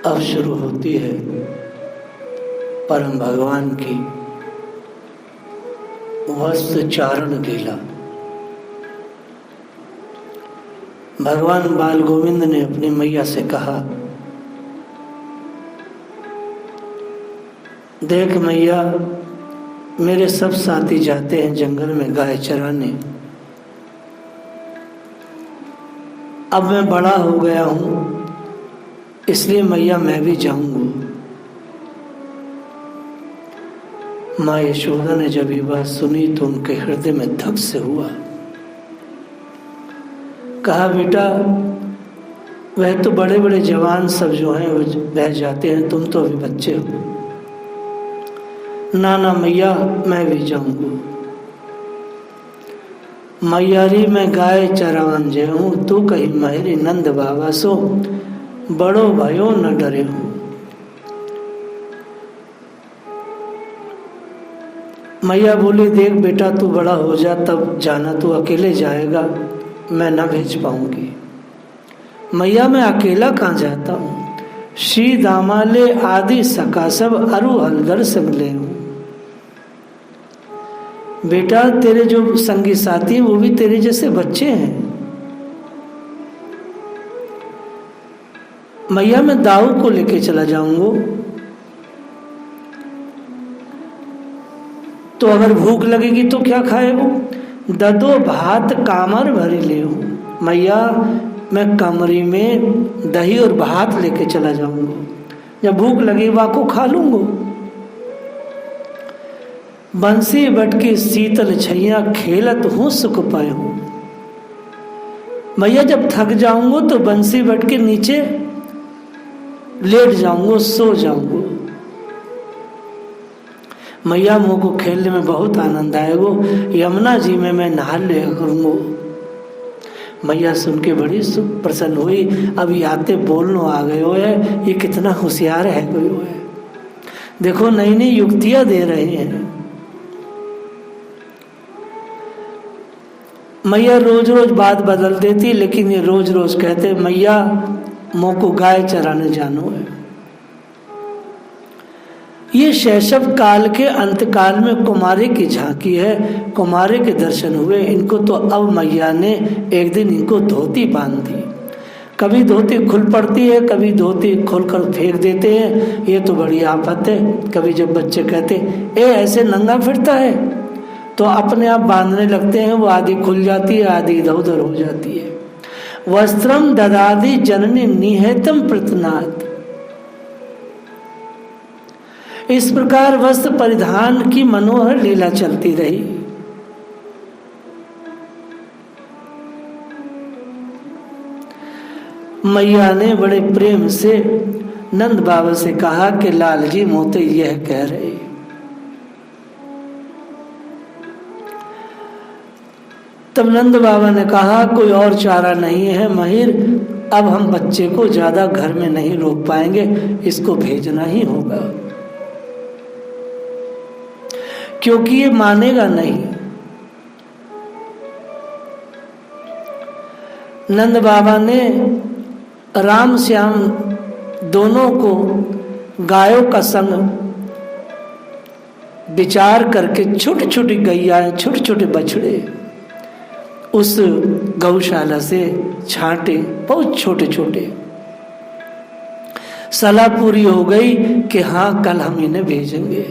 अब शुरू होती है परम भगवान की वस्त्र चारण लीला। भगवान बाल गोविंद ने अपनी मैया से कहा, देख मैया, मेरे सब साथी जाते हैं जंगल में गाय चराने, अब मैं बड़ा हो गया हूं, इसलिए मैया मैं भी जाऊंगा। माँ यशोदा ने जब ये बात सुनी तो उनके हृदय में धक से हुआ। कहा, बेटा वह तो बड़े बड़े जवान सब जो हैं वो बह जाते हैं, तुम तो अभी बच्चे हो। ना ना मैया, मैं भी जाऊंगा। मैयारी मैं गाय चरावन जे हूँ, तू कही मायरी नंद बाबा सो, बड़ो भयो न डरे हो। मैया बोली, देख बेटा तू बड़ा हो जा तब जाना, तू अकेले जाएगा, मैं न भेज पाऊंगी। मैया मैं अकेला कहाँ जाता हूँ, श्री दामाले आदि सका सब अरु हलदर से मिले हूँ। बेटा तेरे जो संगी साथी वो भी तेरे जैसे बच्चे हैं। मैया मैं दाऊ को लेके चला जाऊंगा, तो अगर भूख लगेगी तो क्या खाए वो, ददो भात कामर भरी ले हूँ। मैया मैं कमरी में दही और भात लेके चला जाऊंगा, जब भूख लगेगी वाको खा लूंगा। बंसी बटकी शीतल छैया खेलत हूँ सुख पाऊं। मैया जब थक जाऊंगा तो बंसी बट के नीचे लेट जाऊंगा, सो जाऊंगा। मैया मुँह को खेलने में बहुत आनंद आएगा, यमुना जी में मैं नहा लिया करूंगा। मैया सुन के बड़ी प्रसन्न हुई। अभी आते बोलने आ गए हो है, ये कितना होशियार है कोई हो है, देखो नई नई युक्तियां दे रहे हैं। मैया रोज रोज बात बदल देती, लेकिन ये रोज रोज कहते, मैया मों को गाय चराने जानो है। ये शैशव काल के अंतकाल में कुमारी की झांकी है, कुमारी के दर्शन हुए इनको। तो अब मैया ने एक दिन इनको धोती बांध दी। कभी धोती खुल पड़ती है, कभी धोती खोलकर फेंक देते हैं, ये तो बड़ी आफत है। कभी जब बच्चे कहते ए ऐसे नंगा फिरता है, तो अपने आप बांधने लगते हैं, वो आधी खुल जाती है, आधी इधर उधर हो जाती है। वस्त्रम ददादि जननी निहेतम प्रतनात्। इस प्रकार वस्त्र परिधान की मनोहर लीला चलती रही। मैया ने बड़े प्रेम से नंद बाबा से कहा कि लाल जी मोते यह कह रहे। तब नंद बाबा ने कहा, कोई और चारा नहीं है महिर, अब हम बच्चे को ज्यादा घर में नहीं रोक पाएंगे, इसको भेजना ही होगा, क्योंकि ये मानेगा नहीं। नंद बाबा ने राम श्याम दोनों को गायों का संग विचार करके छोटी छोटी गैया, छोटे छोटे बछड़े उस गौशाला से छांटे, बहुत छोटे छोटे। सलाह पूरी हो गई कि हाँ कल हम इन्हें भेजेंगे।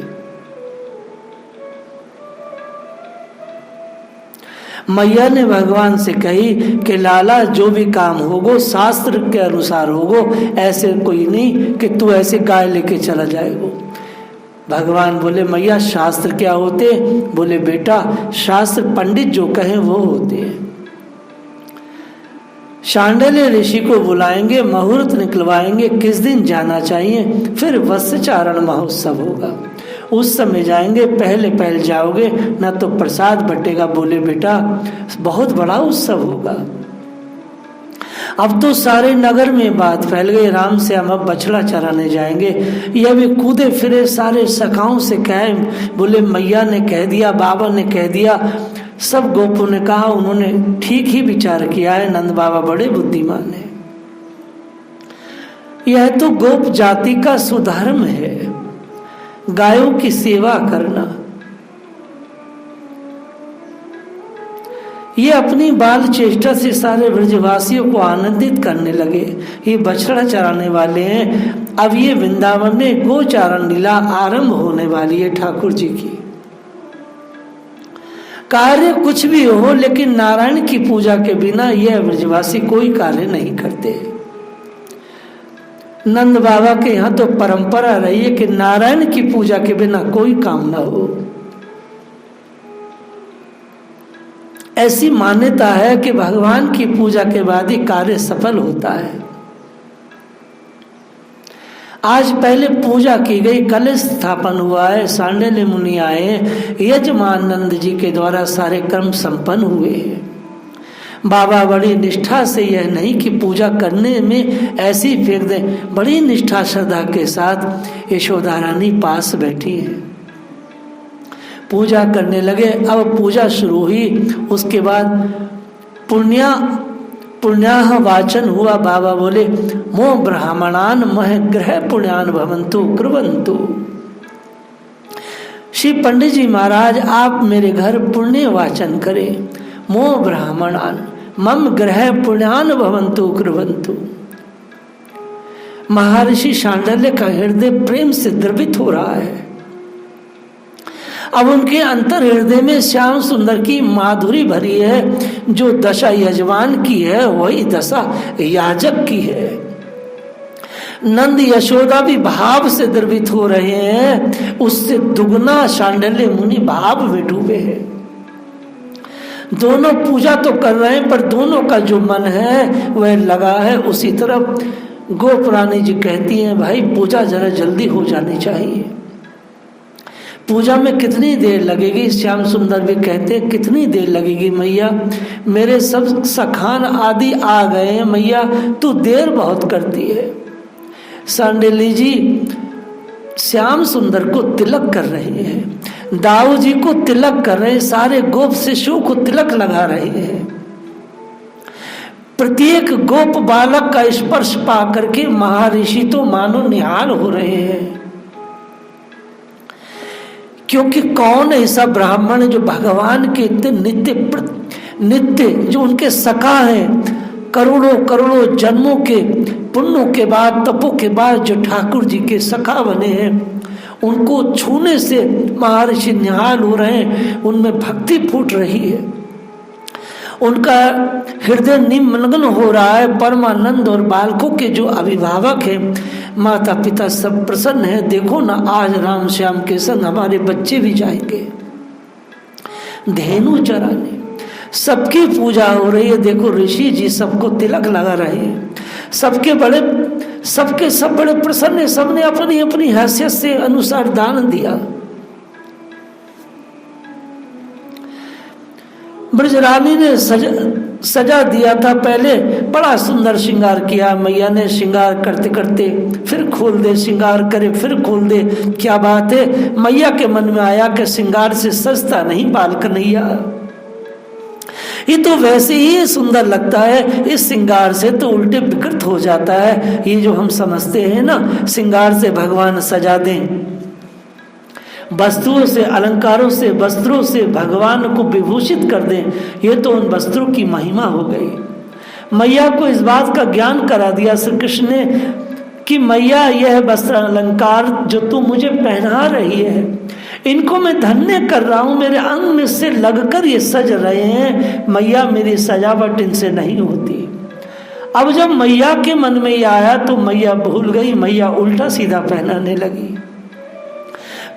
मैया ने भगवान से कही कि लाला जो भी काम होगो शास्त्र के अनुसार होगो, ऐसे कोई नहीं कि तू ऐसे गाय लेके चला जाएगो। भगवान बोले, मैया शास्त्र क्या होते? बोले, बेटा शास्त्र पंडित जो कहें वो होते हैं। शांडिल्य ऋषि को बुलाएंगे, मुहूर्त निकलवाएंगे, किस दिन जाना चाहिए, फिर वस्त्र चारण महोत्सव होगा, उस समय जाएंगे, पहले पहल जाओगे ना तो प्रसाद बटेगा। बोले, बेटा बहुत बड़ा उत्सव होगा। अब तो सारे नगर में बात फैल गई, राम से हम अब बछड़ा चराने जाएंगे। यह भी कूदे फिरे सारे सखाओं से कहे, बोले मैया ने कह दिया, बाबा ने कह दिया, सब गोपों ने कहा, उन्होंने ठीक ही विचार किया है। नंद बाबा बड़े बुद्धिमान है। यह तो गोप जाति का सुधर्म है, गायों की सेवा करना। ये अपनी बाल चेष्टा से सारे ब्रजवासियों को आनंदित करने लगे। ये बछड़ा चराने वाले हैं। अब ये वृंदावन में गोचारण लीला आरंभ होने वाली है ठाकुर जी की। कार्य कुछ भी हो, लेकिन नारायण की पूजा के बिना यह ब्रजवासी कोई कार्य नहीं करते। नंद बाबा के यहाँ तो परंपरा रही है कि नारायण की पूजा के बिना कोई काम ना हो। ऐसी मान्यता है कि भगवान की पूजा के बाद ही कार्य सफल होता है। आज पहले पूजा की गई, कलश स्थापन हुआ है, सांडिल्य मुनि आए, यजमान नंद जी के द्वारा सारे कर्म संपन्न हुए हैं। बाबा बड़ी निष्ठा से, यह नहीं कि पूजा करने में ऐसी फेंक दें, बड़ी निष्ठा श्रद्धा के साथ यशोदा रानी पास बैठी है। पूजा करने लगे। अब पूजा शुरू हुई। उसके बाद पुण्याह वाचन हुआ। बाबा बोले, मो ब्राह्मणान मह ग्रह पुण्यान भवंतु कुर्वन्तु। श्री पंडित जी महाराज, आप मेरे घर पुण्य वाचन करें। मो ब्राह्मणान मम ग्रह पुण्यान भवंतु कुर्वन्तु। महर्षि शांडिल्य का हृदय प्रेम से द्रवित हो रहा है। अब उनके अंतर हृदय में श्याम सुंदर की माधुरी भरी है। जो दशा यजमान की है वही दशा याजक की है। नंद यशोदा भी भाव से द्रवित हो रहे हैं, उससे दुगना शांडिल्य मुनि भाव में डूबे हैं। दोनों पूजा तो कर रहे हैं, पर दोनों का जो मन है वह लगा है उसी तरफ। गोपरानी जी कहती हैं, भाई पूजा जरा जल्दी हो जानी चाहिए। पूजा में कितनी देर लगेगी? श्याम सुंदर भी कहते हैं, कितनी देर लगेगी मैया, मेरे सब सखान आदि आ गए हैं मैया, तू देर बहुत करती है। सांडिल्य जी श्याम सुंदर को तिलक कर रहे हैं, दाऊ जी को तिलक कर रहे हैं, सारे गोप शिशुओं को तिलक लगा रहे हैं। प्रत्येक गोप बालक का स्पर्श पा करके महर्षि तो मानो निहाल हो रहे हैं। क्योंकि कौन ऐसा ब्राह्मण जो भगवान के इतने नित्य जो उनके सखा हैं, करोड़ों करोड़ों जन्मों के पुण्यों के बाद, तपों के बाद जो ठाकुर जी के सखा बने हैं, उनको छूने से महर्षि निहाल हो रहे हैं, उनमें भक्ति फूट रही है, उनका हृदय निमग्न हो रहा है। परमानंद और बालकों के जो अभिभावक हैं, माता पिता सब प्रसन्न है। देखो ना, आज राम श्याम के संग हमारे बच्चे भी जाएंगे धेनु चराने। सबकी पूजा हो रही है। देखो ऋषि जी सबको तिलक लगा रहे हैं, सब बड़े प्रसन्न है। सबने अपनी अपनी हैसियत से अनुसार दान दिया। ब्रजरानी ने सजा दिया था, पहले बड़ा सुंदर श्रृंगार किया। मैया ने श्रृंगार करते करते फिर खोल दे, श्रृंगार करे फिर खोल दे। क्या बात है? मैया के मन में आया कि श्रृंगार से सजता नहीं बाल कन्हैया, ये तो वैसे ही सुंदर लगता है, इस श्रृंगार से तो उल्टे विकृत हो जाता है। ये जो हम समझते हैं ना, श्रृंगार से भगवान सजा दें, वस्तुओं से, अलंकारों से, वस्त्रों से भगवान को विभूषित कर दें, ये तो उन वस्त्रों की महिमा हो गई। मैया को इस बात का ज्ञान करा दिया श्री कृष्ण ने कि मैया, यह वस्त्र अलंकार जो तू मुझे पहना रही है, इनको मैं धन्य कर रहा हूं, मेरे अंग में से लगकर ये सज रहे हैं। मैया, मेरी सजावट इनसे नहीं होती। अब जब मैया के मन में ये आया तो मैया भूल गई, मैया उल्टा सीधा पहनाने लगी।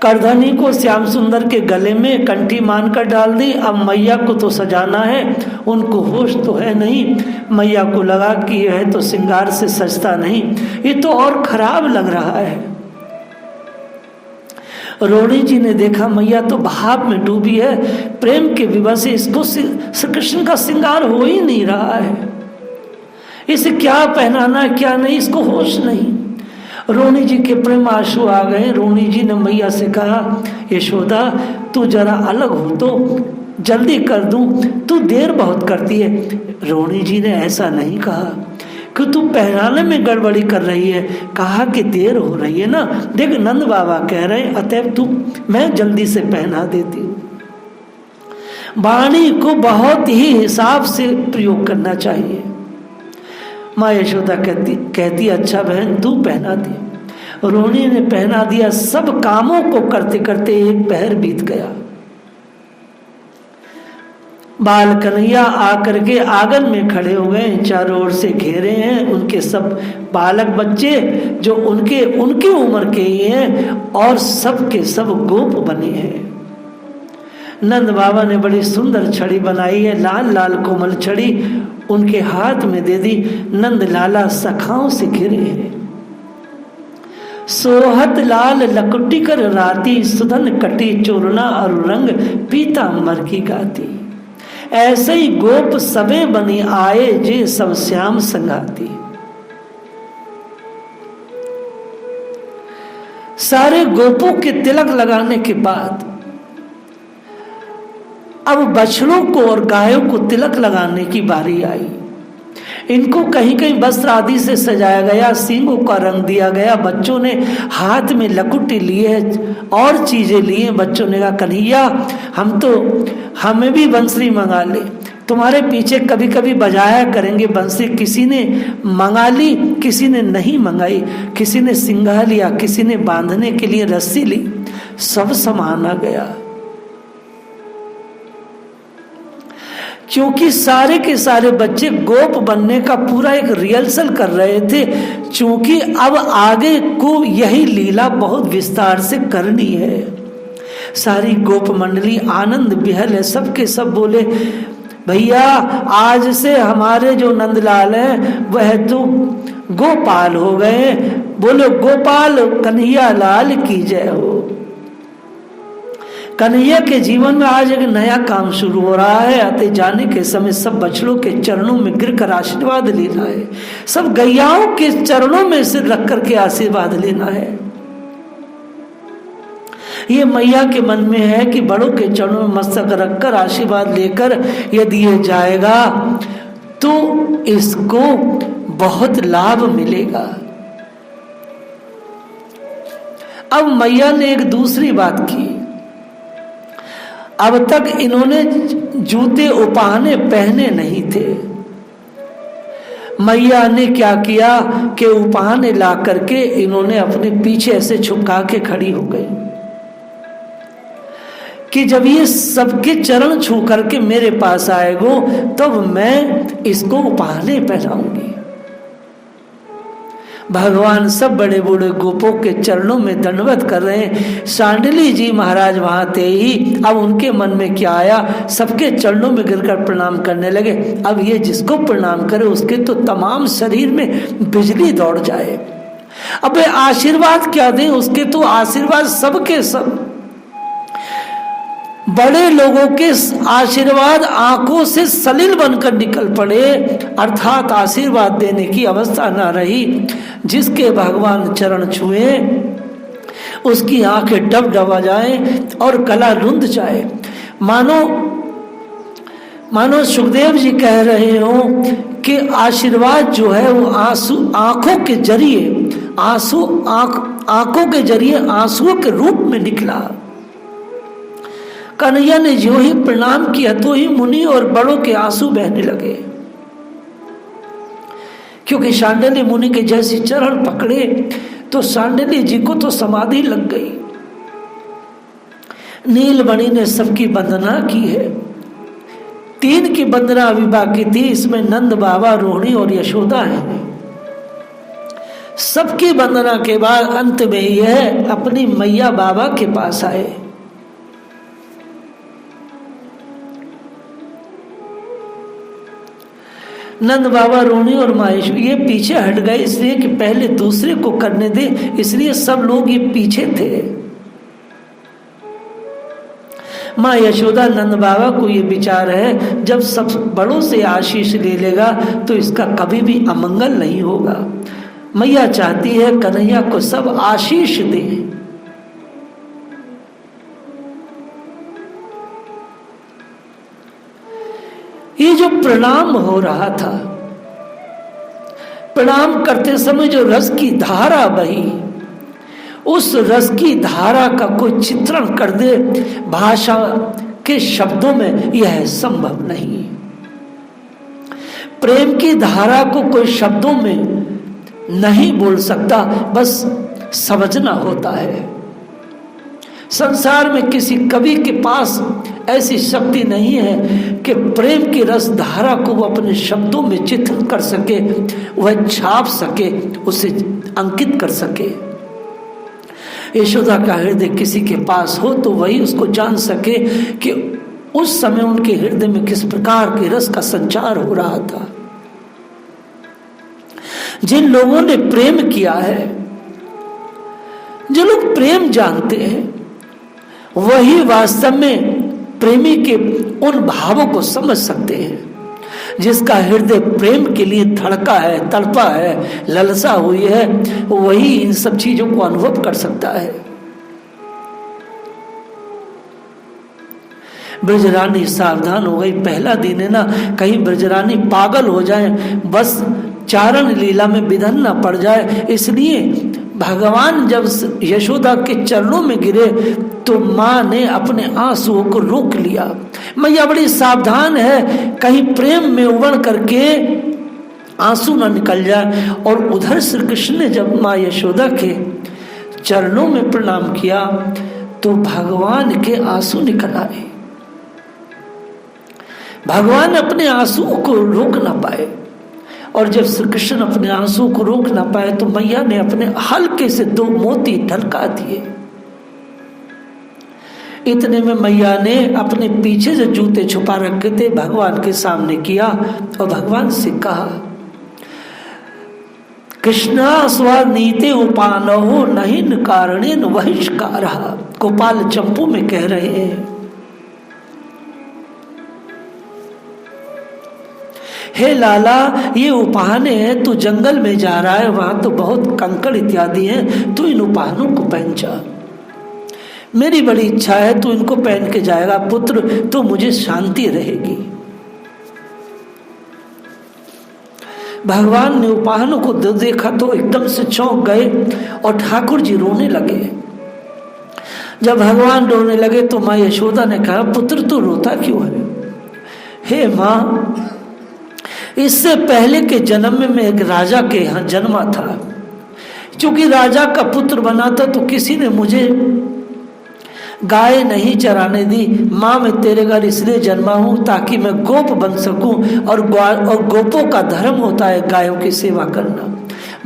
करधनी को श्याम सुंदर के गले में कंठी मानकर डाल दी। अब मैया को तो सजाना है, उनको होश तो है नहीं। मैया को लगा कि यह तो श्रृंगार से सजता नहीं, ये तो और खराब लग रहा है। रोड़ी जी ने देखा मैया तो भाव में डूबी है, प्रेम के विवश से इसको श्री कृष्ण का श्रृंगार हो ही नहीं रहा है, इसे क्या पहनाना है क्या नहीं, इसको होश नहीं। रोणी जी के प्रेम आंसू आ गए। रोणी जी ने मैया से कहा, यशोदा तू जरा अलग हो तो जल्दी कर दूं, तू देर बहुत करती है। रोणी जी ने ऐसा नहीं कहा, कि तू पहनाने में गड़बड़ी कर रही है। कहा कि देर हो रही है ना, देख नंद बाबा कह रहे हैं, अतएव तू, मैं जल्दी से पहना देती हूँ। वाणी को बहुत ही हिसाब से प्रयोग करना चाहिए। माँ यशोदा कहती अच्छा बहन तू पहना दी। रोहिणी ने पहना दिया। सब कामों को करते करते एक पहर बीत गया। बाल कन्हैया आकर के आंगन में खड़े हो गए, चारों ओर से घेरे हैं उनके सब बालक बच्चे जो उनके उम्र के ही हैं और सब के सब गोप बने हैं। नंद बाबा ने बड़ी सुंदर छड़ी बनाई है, लाल लाल कोमल छड़ी उनके हाथ में दे दी। नंद लाला सखाओं से घिरे हैं। सोहत लाल लकुटी कर राती, सुधन कटी चोरना और रंग पीतांबर की गाती। ऐसे ही गोप सबे बनी आए, जे सब श्याम संगाती। सारे गोपों के तिलक लगाने के बाद अब बछड़ों को और गायों को तिलक लगाने की बारी आई। इनको कहीं कहीं वस्त्र आदि से सजाया गया, सींगों का रंग दिया गया। बच्चों ने हाथ में लकुटी लिए और चीजें लिए। बच्चों ने कहा कन्हैया हमें भी बंसरी मंगा ले, तुम्हारे पीछे कभी कभी बजाया करेंगे बंसरी। किसी ने मंगा ली, किसी ने नहीं मंगाई, किसी ने सिंगा लिया, किसी ने बांधने के लिए रस्सी ली। सब सामान आ गया, क्योंकि सारे के सारे बच्चे गोप बनने का पूरा एक रिहर्सल कर रहे थे। क्योंकि अब आगे को यही लीला बहुत विस्तार से करनी है। सारी गोप मंडली आनंद बिहल है। सबके सब बोले भैया आज से हमारे जो नंदलाल हैं वह तो गोपाल हो गए। बोलो गोपाल कन्हैया लाल की जय हो। कन्हैया के जीवन में आज एक नया काम शुरू हो रहा है। आते जाने के समय सब बछड़ों के चरणों में गिरकर आशीर्वाद लेना है। सब गैयाओं के चरणों में सिर रख करके आशीर्वाद लेना है। ये मैया के मन में है कि बड़ों के चरणों में मस्तक रखकर आशीर्वाद लेकर यदि ये जाएगा तो इसको बहुत लाभ मिलेगा। अब मैया ने एक दूसरी बात की। अब तक इन्होंने जूते उपाहने पहने नहीं थे। मैया ने क्या किया कि उपाहने ला करके इन्होंने अपने पीछे ऐसे छुपका के खड़ी हो गई कि जब ये सबके चरण छू करके मेरे पास आएगो तब मैं इसको उपाहने पहनाऊंगी। भगवान सब बड़े बूढ़े गोपों के चरणों में दंडवत कर रहे हैं। सांडली जी महाराज वहां थे ही। अब उनके मन में क्या आया, सबके चरणों में गिरकर प्रणाम करने लगे। अब ये जिसको प्रणाम करे उसके तो तमाम शरीर में बिजली दौड़ जाए। अब आशीर्वाद क्या दें, उसके तो आशीर्वाद सबके सब बड़े लोगों के आशीर्वाद आंखों से सलिल बनकर निकल पड़े, अर्थात आशीर्वाद देने की अवस्था ना रही। जिसके भगवान चरण छुए उसकी आंखें डबडबा जाए और गला रुंध जाए। मानो सुखदेव जी कह रहे हो कि आशीर्वाद जो है वो आंखों के जरिए आंसुओं के रूप में निकला। कन्हैया ने जो ही प्रणाम किया तो ही मुनि और बड़ों के आंसू बहने लगे, क्योंकि सांडली मुनि के जैसे चरण पकड़े तो सांडली जी को तो समाधि लग गई। नीलमणि ने सबकी वंदना की है। 3 की वंदना अभी बाकी थी, इसमें नंद बाबा, रोहिणी और यशोदा है। सबकी वंदना के बाद अंत में यह अपनी मैया बाबा के पास आए। नंद बाबा, रोहिणी और माहेश ये पीछे हट गए, इसलिए कि पहले दूसरे को करने दे, इसलिए सब लोग ये पीछे थे। माँ यशोदा नंद बाबा को ये विचार है जब सब बड़ों से आशीष ले लेगा तो इसका कभी भी अमंगल नहीं होगा। मैया चाहती है कन्हैया को सब आशीष दे। ये जो प्रणाम हो रहा था, प्रणाम करते समय जो रस की धारा बही, उस रस की धारा का कोई चित्रण कर दे भाषा के शब्दों में, यह संभव नहीं। प्रेम की धारा को कोई शब्दों में नहीं बोल सकता, बस समझना होता है। संसार में किसी कवि के पास ऐसी शक्ति नहीं है कि प्रेम की रस धारा को वो अपने शब्दों में चित्रित कर सके, वह छाप सके, उसे अंकित कर सके। यशोदा का हृदय किसी के पास हो तो वही उसको जान सके कि उस समय उनके हृदय में किस प्रकार के रस का संचार हो रहा था। जिन लोगों ने प्रेम किया है, जो लोग प्रेम जानते हैं, वही वास्तव में प्रेमी के उन भावों को समझ सकते हैं। जिसका हृदय प्रेम के लिए धड़का है, तड़पा है, ललसा हुई है, वही इन सब चीजों को अनुभव कर सकता है। ब्रजरानी सावधान हो गई, पहला दिन है ना, कहीं ब्रजरानी पागल हो जाए, बस चारण लीला में विधन न पड़ जाए। इसलिए भगवान जब यशोदा के चरणों में गिरे तो माँ ने अपने आंसुओं को रोक लिया। मैया बड़ी सावधान है, कहीं प्रेम में उबड़ करके आंसू न निकल जाए। और उधर श्री कृष्ण ने जब माँ यशोदा के चरणों में प्रणाम किया तो भगवान के आंसू निकल आए। भगवान अपने आंसुओं को रोक ना पाए, और जब श्री कृष्ण अपने आंसू को रोक ना पाए तो मैया ने अपने हल्के से 2 मोती ढलका दिए। इतने में मैया ने अपने पीछे से जूते छुपा रखे थे भगवान के सामने किया और भगवान से कहा, कृष्णा स्वनीते उपानहो नहीं कारणेन बहिष्कार। गोपाल चंपू में कह रहे हैं, हे लाला, ये उपाहने हैं, तू जंगल में जा रहा है, वहां तो बहुत कंकड़ इत्यादि हैं, तू इन उपाहनों को पहन जा। मेरी बड़ी इच्छा है तू इनको पहन के जाएगा पुत्र, तो मुझे शांति रहेगी। भगवान ने उपाहनों को देखा तो एकदम से चौंक गए और ठाकुर जी रोने लगे। जब भगवान रोने लगे तो माँ यशोदा ने कहा, पुत्र तू रोता क्यों है? हे माँ, इससे पहले के जन्म में मैं एक राजा के यहाँ जन्मा था। क्योंकि राजा का पुत्र बना था तो किसी ने मुझे गाय नहीं चराने दी। माँ, मैं तेरे घर इसलिए जन्मा हूँ ताकि मैं गोप बन सकूं, और गोपों का धर्म होता है गायों की सेवा करना।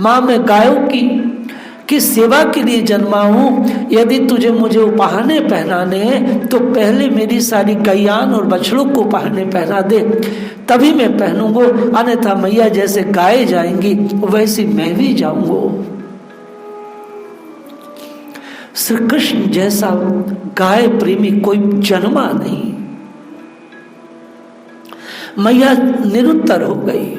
माँ, मैं गायों की सेवा के लिए जन्मा हूँ। यदि तुझे मुझे उपाहने पहनाने हैं तो पहले मेरी सारी गैयान और बछड़ों को उपाहने पहना दे, तभी मैं पहनूंगा। अन्यथा मैया जैसे गाय जाएंगी वैसी मैं भी जाऊंगा। श्री कृष्ण जैसा गाय प्रेमी कोई जन्मा नहीं। मैया निरुत्तर हो गई।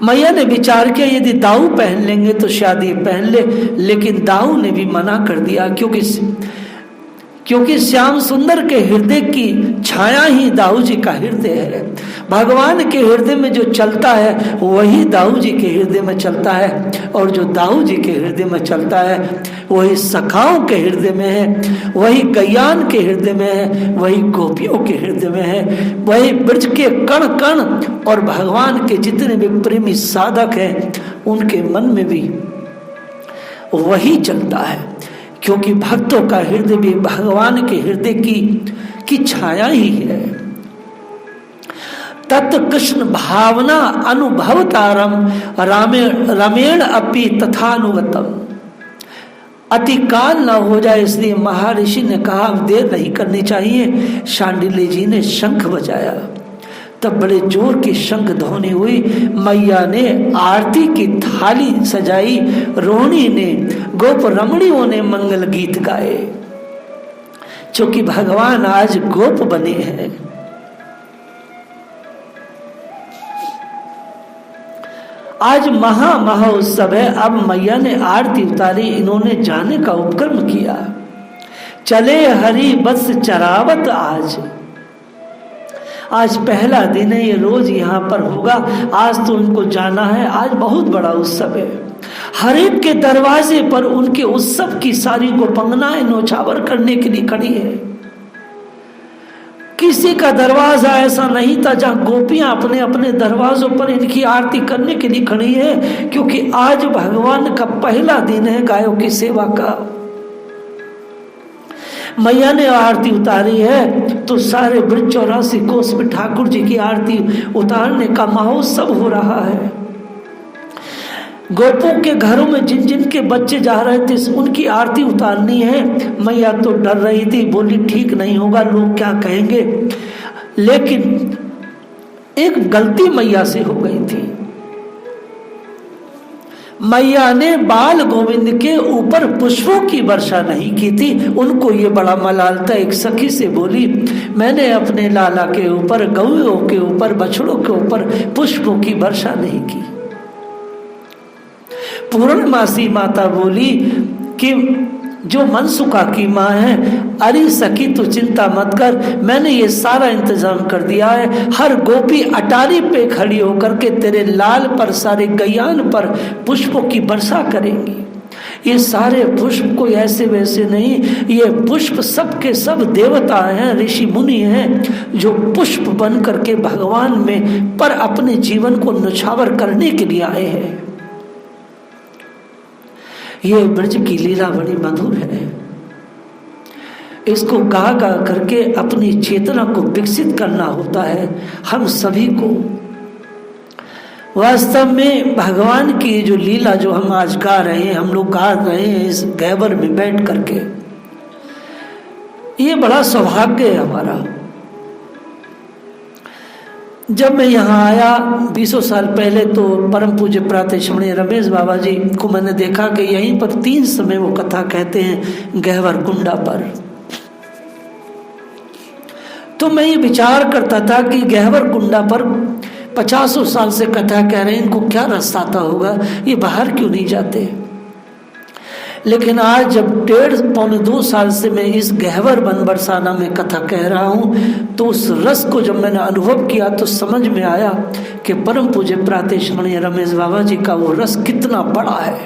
मैया ने विचार किया यदि दाऊ पहन लेंगे तो शायद ये पहन ले, लेकिन दाऊ ने भी मना कर दिया, क्योंकि श्याम सुंदर के हृदय की छाया ही दाऊ जी का हृदय है। भगवान के हृदय में जो चलता है वही दाऊ जी के हृदय में चलता है, और जो दाऊ जी के हृदय में चलता है वही सखाओं के हृदय में है, वही गैयान के हृदय में है, वही गोपियों के हृदय में है, वही ब्रज के कण कण और भगवान के जितने भी प्रेमी साधक हैं उनके मन में भी वही चलता है। क्योंकि भक्तों का हृदय भी भगवान के हृदय की छाया ही है। तत् कृष्ण भावना अनुभवतारम रमेण अपि तथानुगतम। अति काल न हो जाए इसलिए महर्षि ने कहा देर नहीं करनी चाहिए। शांडिल्य जी ने शंख बजाया, तब बड़े जोर की शंख ध्वनि हुई। मैया ने आरती की थाली सजाई, रोहिणी ने, गोप रमणियों ने मंगल गीत गाए। क्योंकि भगवान आज गोप बने हैं। आज महा उत्सव है। अब मैया ने आरती उतारी, इन्होंने जाने का उपक्रम किया। चले हरि बस चरावत आज, आज पहला दिन है, ये रोज यहाँ पर होगा। आज तो उनको जाना है, आज बहुत बड़ा उत्सव है। हर एक के दरवाजे पर उनके उत्सव की सारी गोपंगनाएं नौछावर करने के लिए खड़ी है। किसी का दरवाजा ऐसा नहीं था जहां गोपियां अपने अपने दरवाजों पर इनकी आरती करने के लिए खड़ी है, क्योंकि आज भगवान का पहला दिन है गायों की सेवा का। मैया ने आरती उतारी है तो सारे ब्रज 84 कोस में ठाकुर जी की आरती उतारने का महोत्सव हो रहा है। गोपों के घरों में जिन जिन के बच्चे जा रहे थे उनकी आरती उतारनी है। मैया तो डर रही थी, बोली ठीक नहीं होगा, लोग क्या कहेंगे। लेकिन एक गलती मैया से हो गई थी। मैया ने बाल गोविंद के ऊपर पुष्पों की वर्षा नहीं की थी। उनको ये बड़ा मलाल था। एक सखी से बोली, मैंने अपने लाला के ऊपर, गौओं के ऊपर, बछड़ों के ऊपर पुष्पों की वर्षा नहीं की। पूर्णमासी माता बोली कि जो मनसुखा की माँ है, अरे सखी तू चिंता मत कर, मैंने ये सारा इंतजाम कर दिया है। हर गोपी अटारी पे खड़ी होकर के तेरे लाल पर, सारे गयान पर पुष्पों की वर्षा करेंगी। ये सारे पुष्प कोई ऐसे वैसे नहीं, ये पुष्प सब के सब देवता हैं, ऋषि मुनि हैं, जो पुष्प बन करके भगवान में पर अपने जीवन को न्यौछावर करने के लिए आए हैं। ये ब्रज की लीला बड़ी मधुर है। इसको गा गा करके अपनी चेतना को विकसित करना होता है हम सभी को। वास्तव में भगवान की जो लीला जो हम आज गा रहे हैं, हम लोग गा रहे हैं इस गैबर में बैठ करके, ये बड़ा सौभाग्य है हमारा। जब मैं यहाँ आया 20 साल पहले तो परम पूज्य प्रातः रमेश बाबा जी को मैंने देखा कि यहीं पर 3 समय वो कथा कहते हैं गहवर कुंडा पर। तो मैं ये विचार करता था कि गहवर कुंडा पर 50 साल से कथा कह रहे हैं, इनको क्या रास्ता आता होगा, ये बाहर क्यों नहीं जाते। लेकिन आज जब 1.5-2 साल से मैं इस गहवर वन बरसाना में कथा कह रहा हूँ, तो उस रस को जब मैंने अनुभव किया तो समझ में आया कि परम पूज्य प्रातः रमेश बाबा जी का वो रस कितना बड़ा है।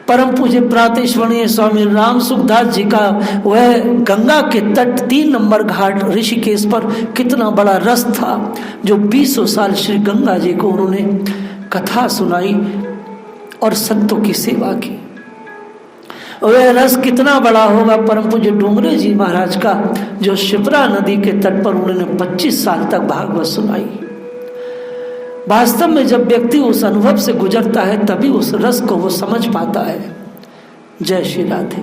परम पूज्य प्रातः स्वामी राम सुखदास जी का वह गंगा के तट 3 नंबर घाट ऋषिकेश पर कितना बड़ा रस था, जो 20 साल श्री गंगा जी को उन्होंने कथा सुनाई और संतों की सेवा की। वह रस कितना बड़ा होगा परम पूज्य डोंगरे जी महाराज का, जो शिप्रा नदी के तट पर उन्होंने 25 साल तक भागवत सुनाई। वास्तव में जब व्यक्ति उस अनुभव से गुजरता है तभी उस रस को वो समझ पाता है। जय श्री राधे।